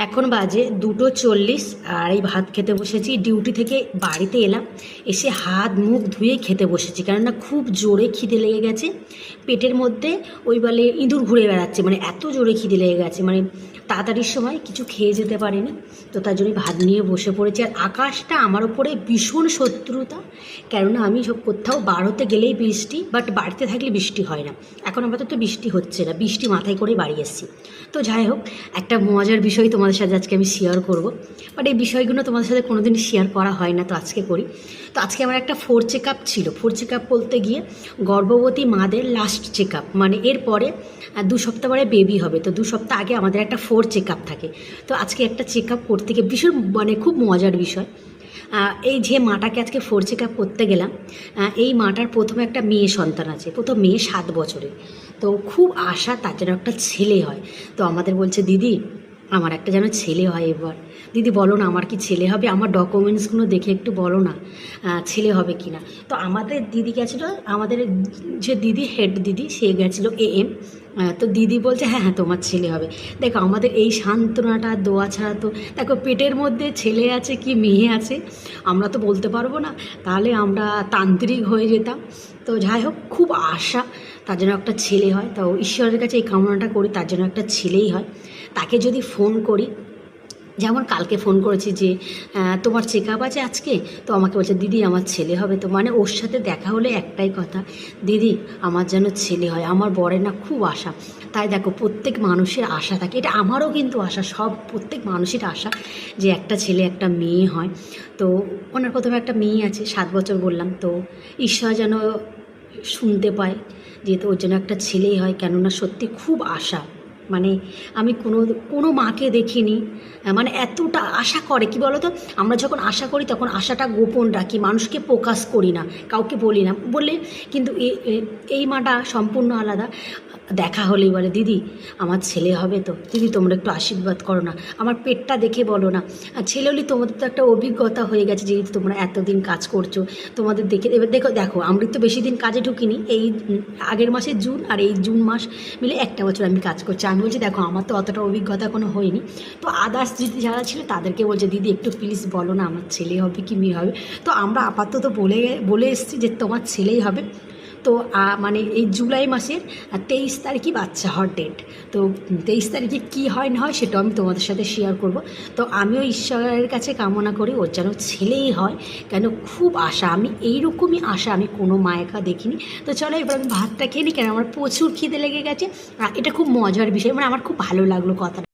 এখন বাজে 2:40 আর এই ভাত খেতে বসেছি। ডিউটি থেকে বাড়িতে এলাম, এসে হাত মুখ ধুয়ে খেতে বসেছি, কেননা খুব জোরে খিদে লেগে গেছে। পেটের মধ্যে ওই বলে ইঁদুর ঘুরে বেড়াচ্ছে, মানে এত জোরে খিদে লেগে গেছে, মানে তাড়াতাড়ির সময় কিছু খেয়ে যেতে পারিনি। তো তার জন্যই ভাত নিয়ে বসে পড়েছি। আর আকাশটা আমার ওপরে ভীষণ শত্রুতা, কেননা আমি সব কোথাও বার হতে গেলেই বৃষ্টি, বাট বাড়িতে থাকলে বৃষ্টি হয় না। এখন আপাতত বৃষ্টি হচ্ছে না, বৃষ্টি মাথায় করে বাড়ি এসেছি। তো যাই হোক, একটা মজার বিষয় তোমাদের সাথে আজকে আমি শেয়ার করব, বাট এই বিষয়গুলো তোমাদের সাথে কোনোদিন শেয়ার করা হয় না, তো আজকে করি। তো আজকে আমার একটা 4 চেক আপ ছিল। 4 চেক আপ বলতে গিয়ে গর্ভবতী মাদের লাস্ট চেক আপ, মানে এরপরে 2 সপ্তাহ পরে বেবি হবে, তো 2 সপ্তাহ আগে আমাদের একটা 4 চেক আপ থাকে। তো আজকে একটা চেক আপ করতে গিয়ে ভীষণ মানে খুব মজার বিষয়, এই যে মাটাকে আজকে 4 চেক আপ করতে গেলাম, এই মাটার প্রথমে একটা মেয়ে সন্তান আছে, প্রথম মেয়ে 7 বছরের। তো খুব আশা তার যেন একটা ছেলে হয়। তো আমাদের বলছে, দিদি আমার একটা যেন ছেলে হয় এবার। দিদি বলো না আমার কি ছেলে হবে, আমার ডকুমেন্টসগুলো দেখে একটু বলো না ছেলে হবে কি না। তো আমাদের দিদি গেছিলো, আমাদের যে দিদি হেড দিদি, সে গেছিলো AM। তো দিদি বলছে হ্যাঁ হ্যাঁ তোমার ছেলে হবে। দেখো আমাদের এই সান্ত্বনাটা দোয়া ছাড়া তো, দেখো পেটের মধ্যে ছেলে আছে কি মেয়ে আছে আমরা তো বলতে পারবো না, তাহলে আমরা তান্ত্রিক হয়ে যেতাম। তো যাই হোক, খুব আশা তার জন্য একটা ছেলে হয়। তো ঈশ্বরের কাছে এই কামনাটা করি তার জন্য একটা ছেলেই হয়। তাকে যদি ফোন করি, যেমন কালকে ফোন করেছি যে তোমার চেক আপ আছে আজকে, তো আমাকে বলছে দিদি আমার ছেলে হবে। তো মানে ওর সাথে দেখা হলে একটাই কথা, দিদি আমার যেন ছেলে হয়। আমার বরের না খুব আশা। তাই দেখো প্রত্যেক মানুষের আশা থাকে, এটা আমারও কিন্তু আশা, সব প্রত্যেক মানুষের আশা যে একটা ছেলে একটা মেয়ে হয়। তো ওনার প্রথমে একটা মেয়ে আছে, 7 বছর বললাম। তো ঈশ্বর যেন শুনতে পায়, যেহেতু ওর জন্য একটা ছেলেই হয়, কেননা সত্যি খুব আশা। মানে আমি কোনো মাকে দেখিনি মানে এতটা আশা করে। কি বলো তো, আমরা যখন আশা করি তখন আশাটা গোপন রাখি, মানুষকে প্রকাশ করি না, কাউকে বলি না বলে। কিন্তু এই মাটা সম্পূর্ণ আলাদা। দেখা হলেই বলে দিদি আমার ছেলে হবে তো, দিদি তোমরা একটু আশীর্বাদ করো না, আমার পেটটা দেখে বলো না। আর ছেলে হলে তোমাদের তো একটা অভিজ্ঞতা হয়ে গেছে, যেহেতু তোমরা এতদিন কাজ করছো, তোমাদের দেখে এবার দেখো আমরা তো বেশি দিন কাজে ঢুকিনি, এই আগের মাসে জুন আর এই জুন মাস মিলে 1টা বছর আমি কাজ করছি। আমি বলছি দেখো আমার তো অতটা অভিজ্ঞতা কোনো হয়নি। তো আদার্স যদি যারা ছিল তাদেরকে বলছে দিদি একটু প্লিজ বলো না আমার ছেলে হবে কি মেয়ে হবে। তো আমরা আপাতত বলে এসেছি যে তোমার ছেলেই হবে। তো মানে এই জুলাই মাসের 23 তারিখই বাচ্চা হওয়ার ডেট। তো 23 তারিখে কী হয় না হয় সেটাও আমি তোমাদের সাথে শেয়ার করব। তো আমিও ঈশ্বরের কাছে কামনা করি ওর যেন ছেলেই হয়, কেন খুব আশা, আমি এইরকমই আশা আমি কোনো মায়েকা দেখিনি। তো চলো এবার আমি ভাতটা খেয়ে নিই, কেন আমার প্রচুর খিদে লেগে গেছে। এটা খুব মজার বিষয়, মানে আমার খুব ভালো লাগলো কথাটা।